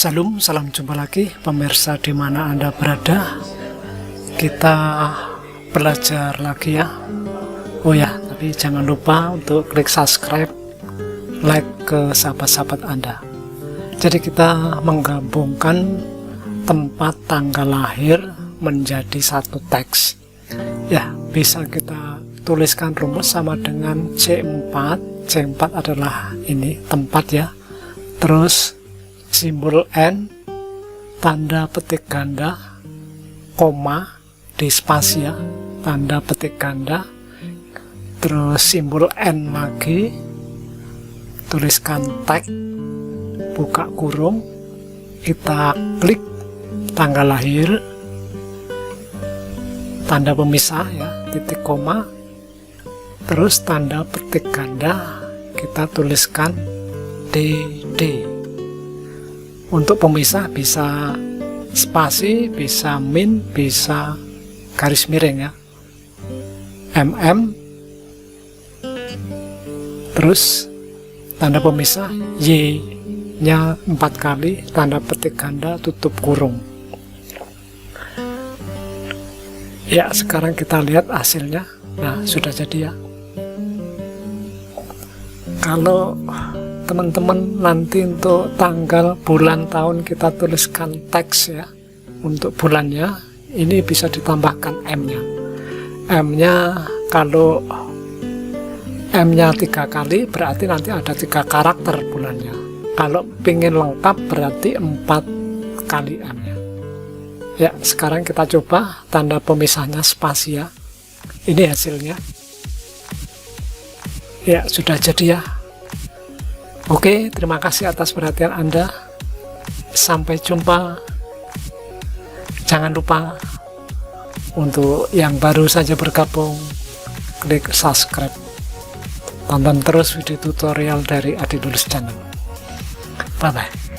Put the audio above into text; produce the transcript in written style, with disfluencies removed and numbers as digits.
Salam jumpa lagi pemirsa di mana Anda berada. Kita belajar lagi ya. Oh ya, tapi jangan lupa untuk klik subscribe, like ke sahabat-sahabat Anda. Jadi kita menggabungkan tempat tanggal lahir menjadi satu teks. Ya, bisa kita tuliskan rumus sama dengan C4. C4 adalah ini tempat ya. Terus simbol N, tanda petik ganda, koma di spasi ya, tanda petik ganda, terus simbol N lagi, tuliskan tag, buka kurung, kita klik tanggal lahir, tanda pemisah ya, titik koma, terus tanda petik ganda, kita tuliskan DD. Untuk pemisah bisa spasi, bisa min, bisa garis miring ya, MM, terus tanda pemisah Y nya 4 kali, tanda petik ganda, tutup kurung. Ya, sekarang kita lihat hasilnya. Nah, sudah jadi ya. Kalau teman-teman nanti untuk tanggal, bulan, tahun kita tuliskan teks ya. Untuk bulannya ini bisa ditambahkan M-nya. M-nya kalau M-nya 3 kali berarti nanti ada 3 karakter bulannya. Kalau pengen lengkap berarti 4 kali M-nya. Ya, sekarang kita coba tanda pemisahnya spasi ya. Ini hasilnya. Ya, sudah jadi ya. Oke, terima kasih atas perhatian Anda. Sampai jumpa. Jangan lupa untuk yang baru saja bergabung, klik subscribe. Tonton terus video tutorial dari Adi Lulus Channel. Bye-bye.